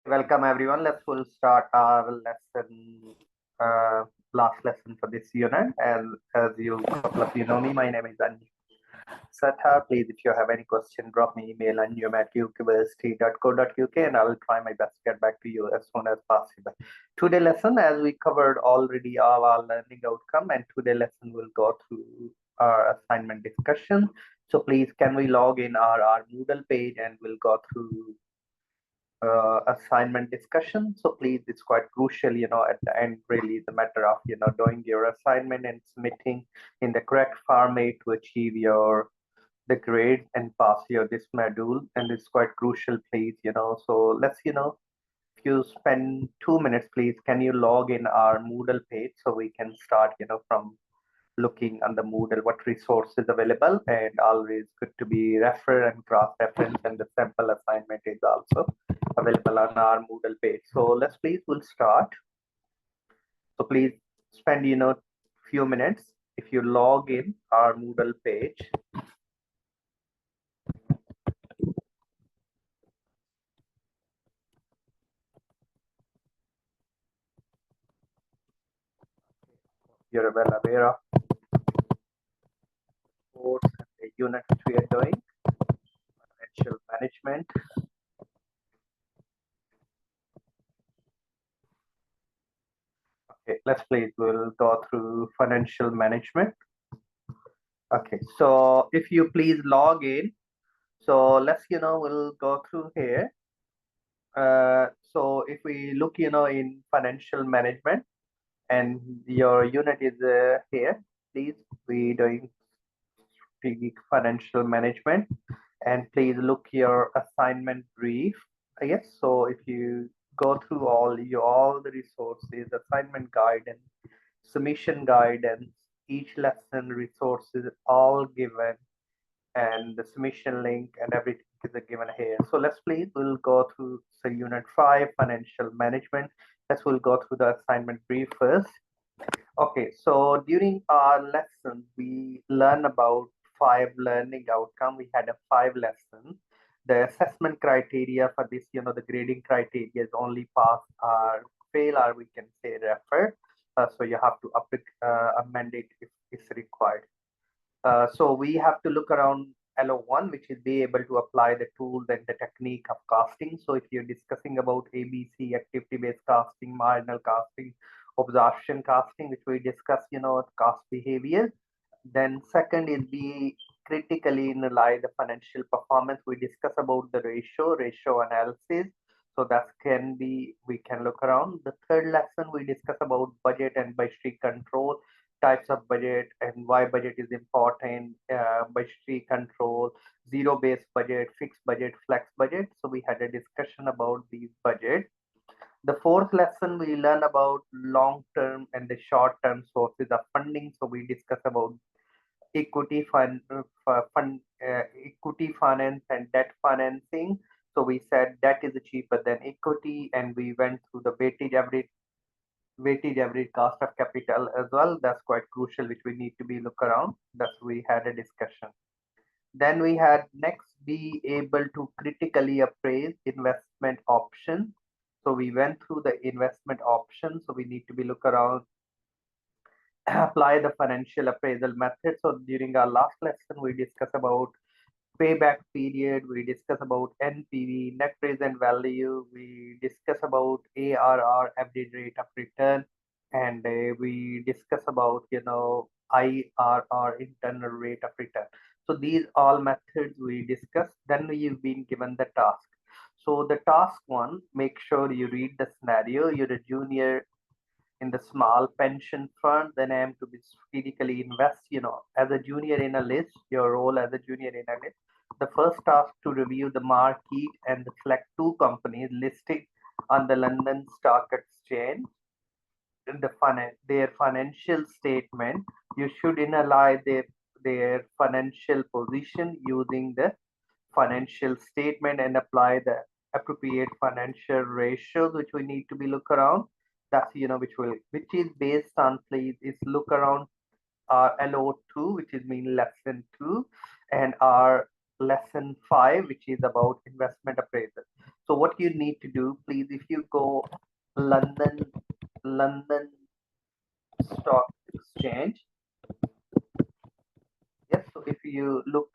Welcome everyone. We'll start our lesson, last lesson for this unit. As you, couple of you know me, my name is Anju Satha. Please, if you have any question, drop me email anju@university.co.uk and I will try my best to get back to you as soon as possible. Today lesson, as we covered already all our learning outcome, and today lesson will go through our assignment discussion. So please, can we log in our Moodle page and we'll go through assignment discussion. So please, it's quite crucial, at the end, really the matter of, doing your assignment and submitting in the correct format to achieve the grade and pass this module. And it's quite crucial, please, so let's, if you spend 2 minutes, please, can you log in our Moodle page so we can start, from looking on the Moodle, what resources available, and always good to be refer and cross-reference, and the sample assignment is also available on our Moodle page. So we'll start. So please spend, few minutes. If you log in our Moodle page, you're well aware of course and the unit which we are doing, financial management. Okay, we'll go through financial management. Okay, so if you please log in, so we'll go through here. So if we look, in financial management and your unit is here, please, we doing strategic financial management, and please look your assignment brief. Yes, so if you go through all the resources, assignment guidance, submission guidance, each lesson resources all given, and the submission link and everything is given here. So we'll go through unit 5, financial management. We'll go through the assignment brief first. Okay, so during our lesson, we learn about 5 learning outcome. We had 5 lessons. The assessment criteria for this, the grading criteria is only pass or fail, or we can say refer. So you have to amend it if it's required. So we have to look around LO1, which is be able to apply the tools and the technique of costing. So if you're discussing about ABC, activity-based costing, marginal costing, absorption costing, which we discuss, cost behavior. Then second is be critically analyze the financial performance. We discuss about the ratio analysis. So that we can look around. The third lesson, we discuss about budget and budgetary control, types of budget and why budget is important, budgetary control, zero-based budget, fixed budget, flex budget. So we had a discussion about these budgets. The fourth lesson, we learn about long-term and the short-term sources of funding. So we discuss about equity equity finance and debt financing. So we said debt is cheaper than equity, and we went through the weighted average cost of capital as well. That's quite crucial, which we need to be look around. That's we had a discussion. Then we had next be able to critically appraise investment options. So we went through the investment options. So we need to be look around, apply the financial appraisal method. So during our last lesson, we discussed about payback period, we discuss about NPV, net present value, we discuss about ARR, average rate of return, and we discuss about IRR, internal rate of return. So these all methods we discuss. Then you've been given the task. So the task 1, make sure you read the scenario. You're a junior in the small pension fund, then I am to be strategically invest, as a junior analyst, your role as a junior analyst. The first task to review the market and select 2 companies listed on the London Stock Exchange. In their financial statement, you should analyze their financial position using the financial statement and apply the appropriate financial ratios, which we need to be look around. That's which is based on, please, is look around our LO2, which is mean lesson 2, and our lesson 5, which is about investment appraisal. So what you need to do, please, if you go London Stock Exchange, yes, so if you look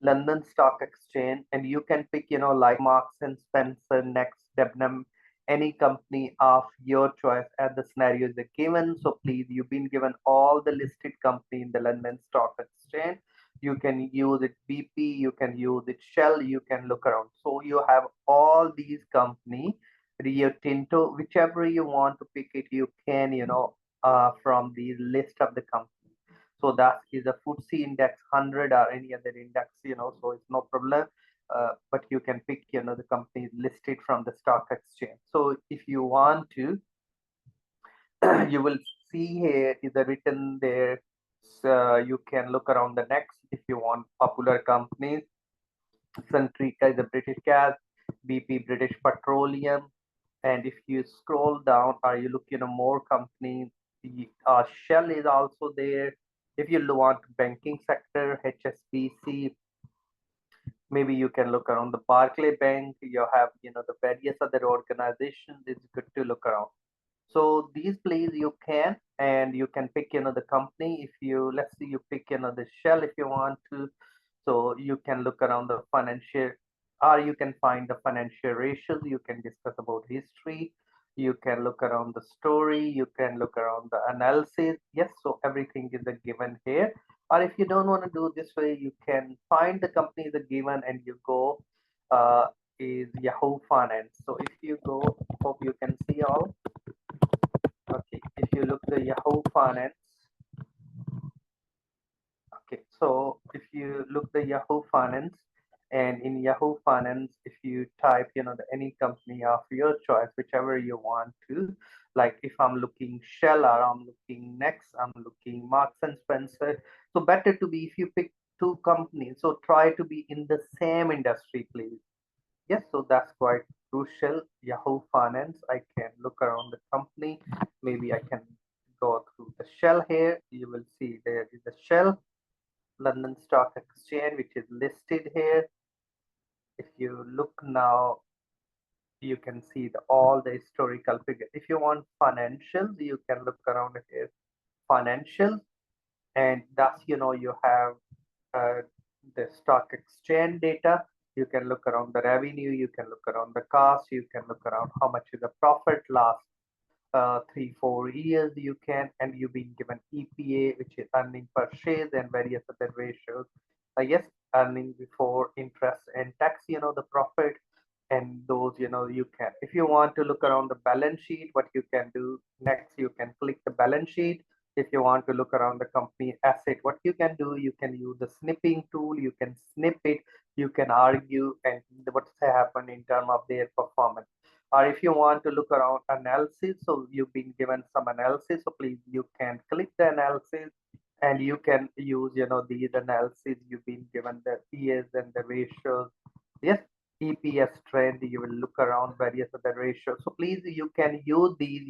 London Stock Exchange, and you can pick, like Marks and Spencer, Next, Debenham, any company of your choice as the scenarios are given. So please, you've been given all the listed company in the London Stock Exchange. You can use it BP, you can use it Shell, you can look around. So you have all these company, Rio Tinto, whichever you want to pick it, you can, from the list of the company. So that is a FTSE index 100 or any other index, so it's no problem. But you can pick, the company listed from the stock exchange. So if you want to, you will see here is written there. So you can look around the next if you want popular companies. Centrica is a British gas, BP British Petroleum, and if you scroll down or you look, more companies, Shell is also there. If you want banking sector, HSBC, maybe you can look around the Barclay Bank. You have, the various other organizations. It's good to look around. So these plays you can, and you can pick, the company. If you, let's say you pick, the Shell if you want to. So you can look around the financial, or you can find the financial ratios. You can discuss about history. You can look around the story. You can look around the analysis. Yes, so everything is a given here. Or if you don't want to do this way, you can find the company is a given, and you go is Yahoo Finance. So if you go, hope you can see all. Okay, if you look the Yahoo Finance, okay, so if you look the Yahoo Finance, and in Yahoo Finance, if you type, any company of your choice, whichever you want to, like if I'm looking Shell, or I'm looking Next, I'm looking Marks and Spencer. So better to be, if you pick two companies, so try to be in the same industry, please. Yes, so that's quite crucial. Yahoo Finance, I can look around the company. Maybe I can go through the Shell here. You will see there is a Shell, London Stock Exchange, which is listed here. If you look now, you can see all the historical figures. If you want financials, you can look around here, financials, and that's, you have the stock exchange data. You can look around the revenue, you can look around the cost, you can look around how much is the profit last 3-4 years, you can, and you've been given EPA, which is earning per share, and various other ratios. Yes, earning before interest and tax, the profit, and those, you can, if you want to look around the balance sheet, what you can do next, you can click the balance sheet. If you want to look around the company asset, what you can do, you can use the snipping tool, you can snip it, you can argue and what's happened in terms of their performance. Or if you want to look around analysis, so you've been given some analysis, so please you can click the analysis, and you can use, these analysis. You've been given the years and the ratios. Yes, EPS trend, you will look around various other ratios. So please, you can use these,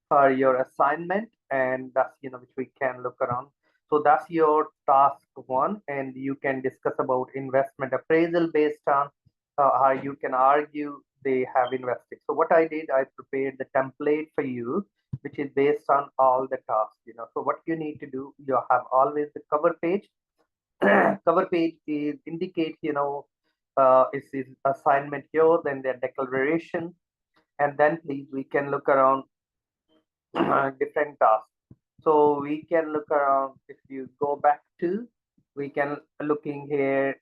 for your assignment, and that's, which we can look around. So that's your task one, and you can discuss about investment appraisal based on how you can argue they have invested. So what I did, I prepared the template for you, which is based on all the tasks, So what you need to do, you have always the cover page. Cover page is indicate, is assignment here, then the declaration, and then please we can look around different tasks. So we can look around, if you go back to, we can looking here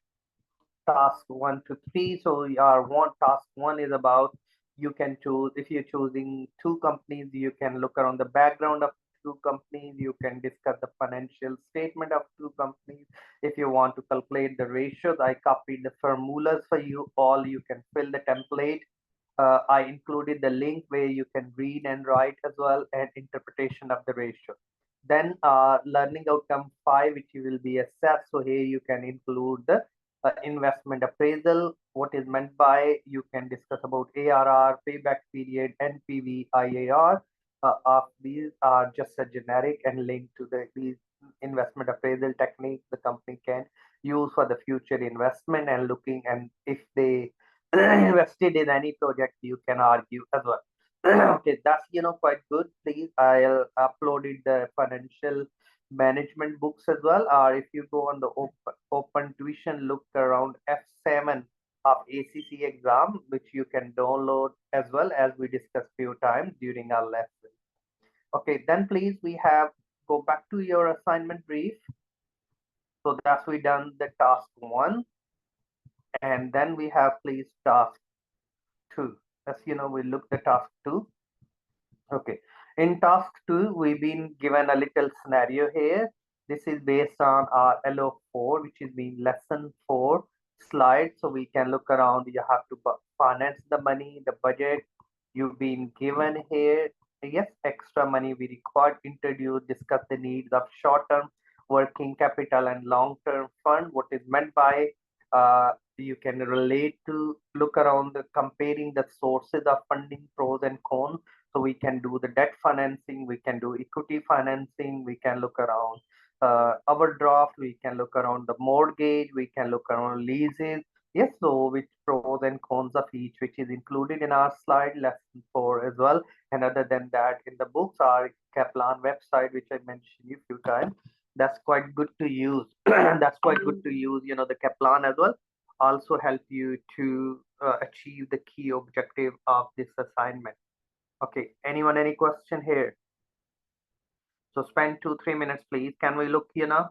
task 1 to 3. So our task 1 is about, you can choose, if you're choosing two companies, you can look around the background of two companies, you can discuss the financial statement of two companies. If you want to calculate the ratios, I copied the formulas for you all. You can fill the template. I included the link where you can read and write as well, and interpretation of the ratio. Then learning outcome 5, which you will be assessed. So here you can include the investment appraisal, what is meant by, you can discuss about ARR, payback period, NPV, IAR. These are just a generic and linked to these investment appraisal techniques the company can use for the future investment, and looking, and if they invested in any project, you can argue as well. Okay, that's quite good. Please, I'll uploaded the financial management books as well. Or if you go on the open tuition, look around F7 of ACC exam, which you can download as well, as we discussed few times during our lesson. Okay, then please we have go back to your assignment brief. So that's we done the task 1, and then we have please task 2. As we look the task 2. Okay, in task 2 we've been given a little scenario here. This is based on our LO4, which is being lesson 4 slide. So we can look around. You have to finance the money, the budget you've been given here. Yes, extra money we required, introduce, discuss the needs of short-term working capital and long-term fund. What is meant by you can relate to, look around the comparing the sources of funding, pros and cons. So we can do the debt financing, we can do equity financing, we can look around overdraft, we can look around the mortgage, we can look around leases. Yes, so which pros and cons of each, which is included in our slide lesson 4 as well. And other than that, in the books, our Kaplan website, which I mentioned a few times, that's quite good to use. That's quite good to use, the Kaplan as well. Also help you to achieve the key objective of this assignment. Okay, anyone, any question here? So spend 2-3 minutes, please. Can we look here now?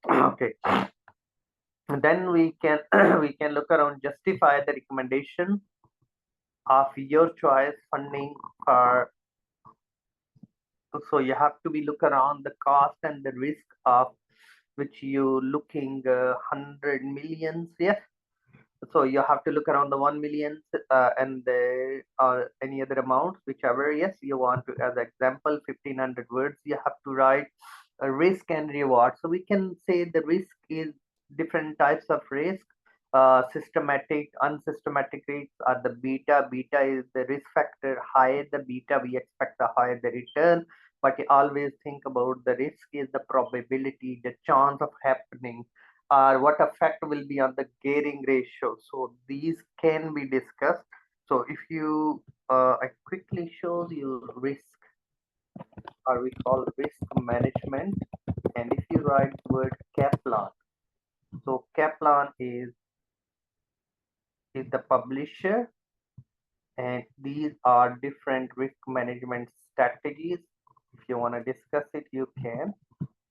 Okay. And then we can we can look around, justify the recommendation of your choice funding for. So you have to be look around the cost and the risk of which you looking 100 millions. Yes. So you have to look around the 1 million and the any other amount, whichever. Yes, you want to, as example, 1500 words. You have to write a risk and reward. So we can say the risk is different types of risk. Systematic, unsystematic risks are the beta. Beta is the risk factor. Higher the beta, we expect the higher the return. But you always think about the risk is the probability, the chance of happening, or what effect will be on the gearing ratio. So these can be discussed. So if you, I quickly show you risk, or we call risk management. And if you write the word Kaplan, so Kaplan is the publisher, and these are different risk management strategies. If you want to discuss it, you can.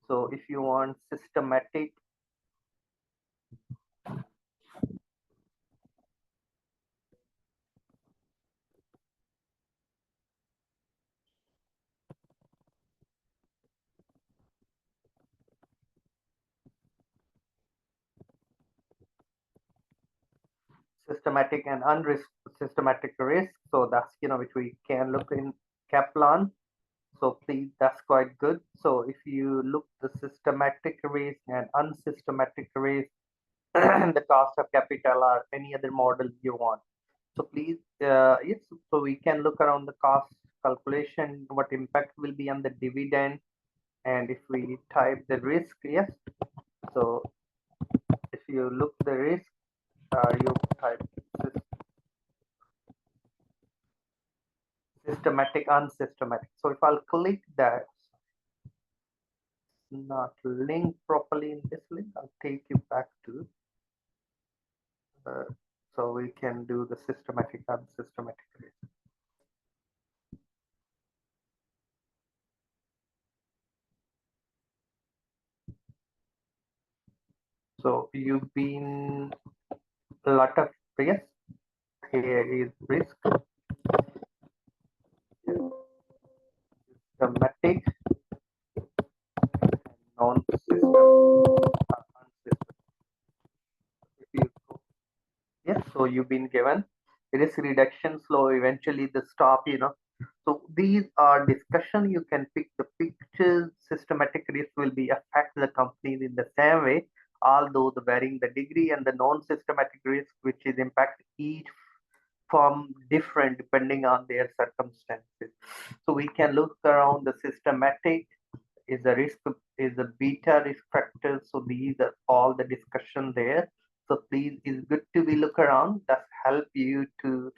So if you want systematic, systematic and unsystematic risk. So that's which we can look in Kaplan. So please, that's quite good. So if you look the systematic risk and unsystematic risk, the cost of capital or any other model you want. So please, yes, so we can look around the cost calculation, what impact will be on the dividend. And if we type the risk, yes. So if you look the risk, you type systematic, unsystematic. So if I'll click that, not linked properly in this link, I'll take you back to so we can do the systematic, unsystematic risk. So you've been a lot of, yes, here is risk, systematic, non-systematic. Yes, so you've been given risk reduction slow, eventually the stop, So these are discussion. You can pick the pictures. Systematic risk will be affect the companies in the same way, although the varying the degree, and the non-systematic risk, which is impact each firm different depending on their circumstances. So we can look around the systematic is the risk, is the beta risk factors. So these are all the discussion there. So please, it's good to be look around. That help you to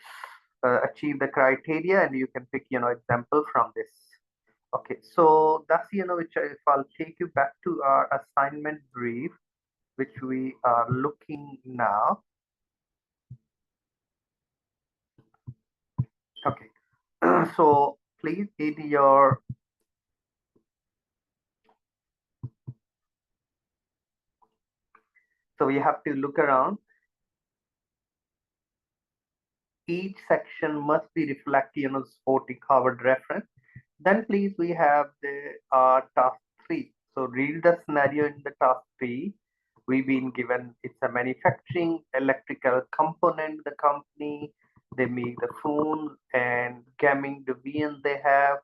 achieve the criteria, and you can pick example from this. Okay, so that's which if I'll take you back to our assignment brief, which we are looking now. Okay, so please in your so you have to look around. Each section must be reflecting supporting Harvard reference. Then please we have the task 3. So read the scenario in the task 3. We've been given it's a manufacturing electrical component, the company, they make the phone and gaming division they have.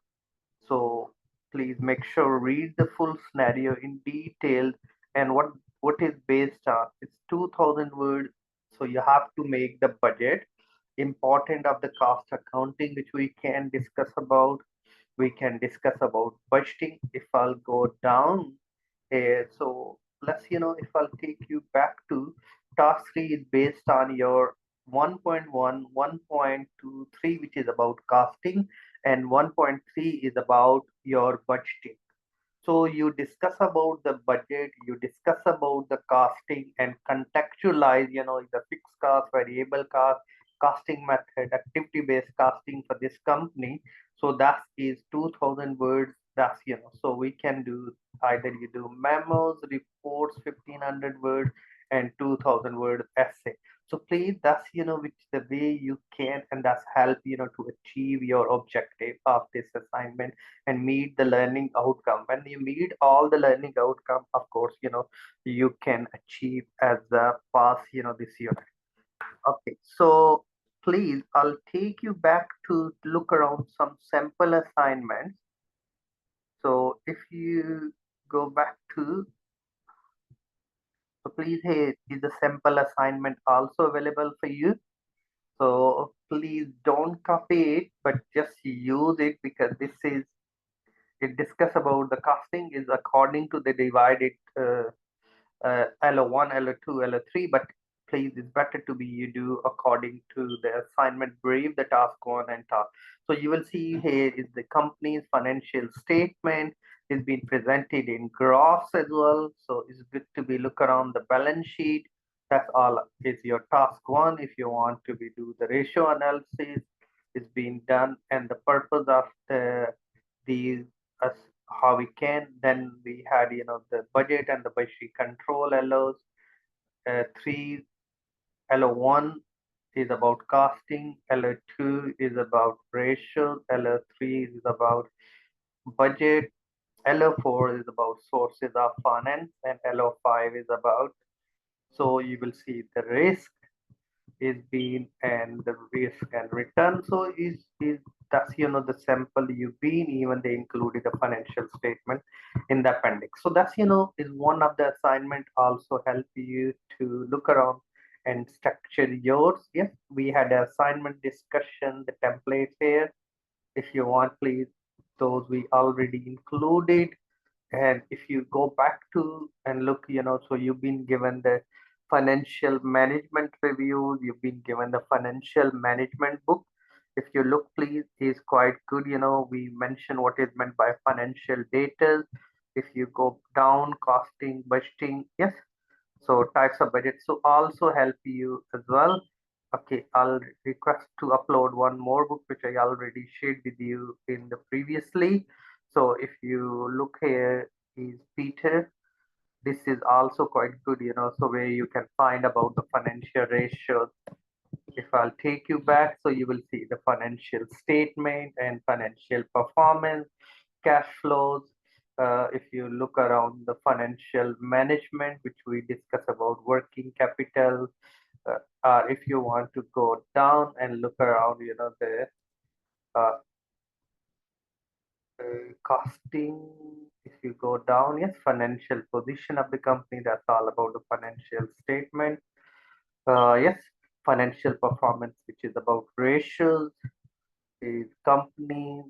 So please make sure read the full scenario in detail, and what is based on. It's 2000 words. So you have to make the budget. Important of the cost accounting, which we can discuss about. We can discuss about budgeting. If I'll go down here, so let's if I'll take you back to task 3 is based on your 1.1, 1.23, which is about costing, and 1.3 is about your budgeting. So you discuss about the budget, you discuss about the costing and contextualize, the fixed cost, variable cost, costing method, activity-based costing for this company. So that is 2000 words. That's, so we can do either you do memos, reports, 1500 words and 2000 word essay. So please, that's, which the way you can, and that's help, to achieve your objective of this assignment and meet the learning outcome. When you meet all the learning outcome, of course, you can achieve as a pass, this unit. Okay, so please, I'll take you back to look around some sample assignments. So if you go back to, so please, hey, is the sample assignment also available for you? So please don't copy it, but just use it, because this is, it discuss about the costing is according to the divided LO1, LO2, LO3, but please, it's better to be you do according to the assignment brief, the task 1 and task. So you will see here is the company's financial statement is being presented in graphs as well. So it's good to be look around the balance sheet. That's all is your task 1. If you want to be do the ratio analysis is being done, and the purpose of these how we can. Then we had the budget and the budgetary control LOs. 3 LO1 is about costing, LO2 is about ratios, LO3 is about budget, LO4 is about sources of finance, and LO5 is about, so you will see the risk is being and the risk and return. So is that's the sample you've been, even they included the financial statement in the appendix. So that's is one of the assignment also help you to look around and structure yours. Yes, we had an assignment discussion, the templates here. If you want, please, those we already included. And if you go back to and look, so you've been given the financial management review, you've been given the financial management book. If you look, please, is quite good. We mentioned what is meant by financial data. If you go down, costing, budgeting, yes. So types of budget. So also help you as well. Okay, I'll request to upload one more book, which I already shared with you in the previously. So if you look here, is Peter. This is also quite good, so where you can find about the financial ratios. If I'll take you back, so you will see the financial statement and financial performance, cash flows. If you look around the financial management, which we discuss about working capital, if you want to go down and look around, the uh, costing, if you go down, yes, financial position of the company, that's all about the financial statement. Yes, financial performance, which is about ratios, is company,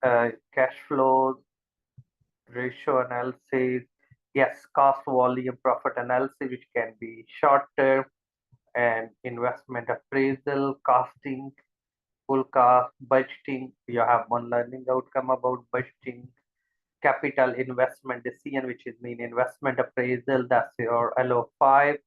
cash flows, ratio analysis, yes, cost, volume, profit analysis, which can be short term, and investment appraisal, costing, full cost, budgeting. You have one learning outcome about budgeting, capital investment decision, which is mean investment appraisal. That's your LO5.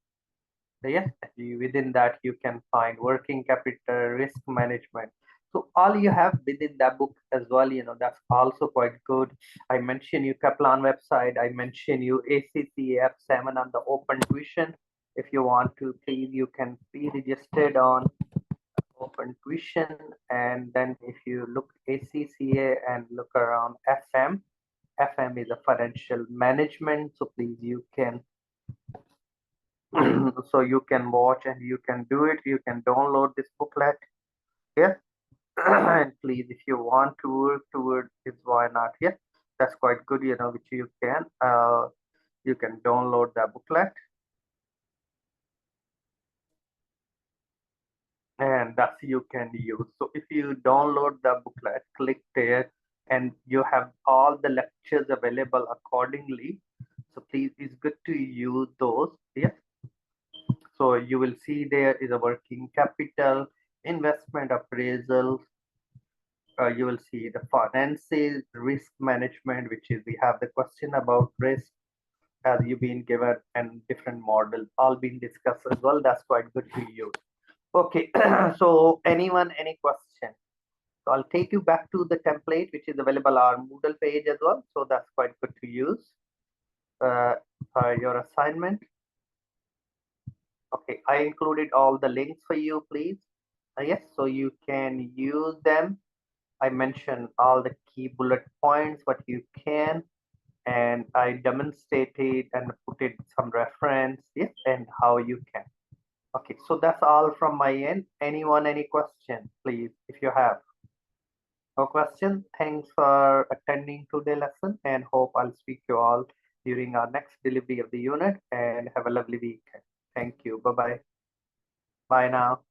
Yes, within that you can find working capital, risk management. So all you have within that book as well, that's also quite good. I mentioned you Kaplan website. I mentioned you ACCF 7 on the open tuition. If you want to, please, you can be registered on open tuition. And then if you look ACCA and look around FM is a financial management. So please, you can so you can watch and you can do it. You can download this booklet. Yeah. And please, if you want to work towards it, why not? Yeah, that's quite good, which you can download the booklet, and that's you can use. So if you download the booklet, click there, and you have all the lectures available accordingly. So please, it's good to use those. Yeah. So you will see there is a working capital, investment appraisal. You will see the finances, risk management, which is we have the question about risk as you've been given, and different models all being discussed as well. That's quite good to use. Okay, so anyone, any question? So I'll take you back to the template, which is available on Moodle page as well. So that's quite good to use. Your assignment. Okay, I included all the links for you, please. Yes, so you can use them. I mentioned all the key bullet points, what you can, and I demonstrated and put it some reference, yes, and how you can. Okay, so that's all from my end. Anyone, any question, please, if you have. No question. Thanks for attending today's lesson, and hope I'll speak to you all during our next delivery of the unit, and have a lovely weekend. Thank you. Bye-bye. Bye now.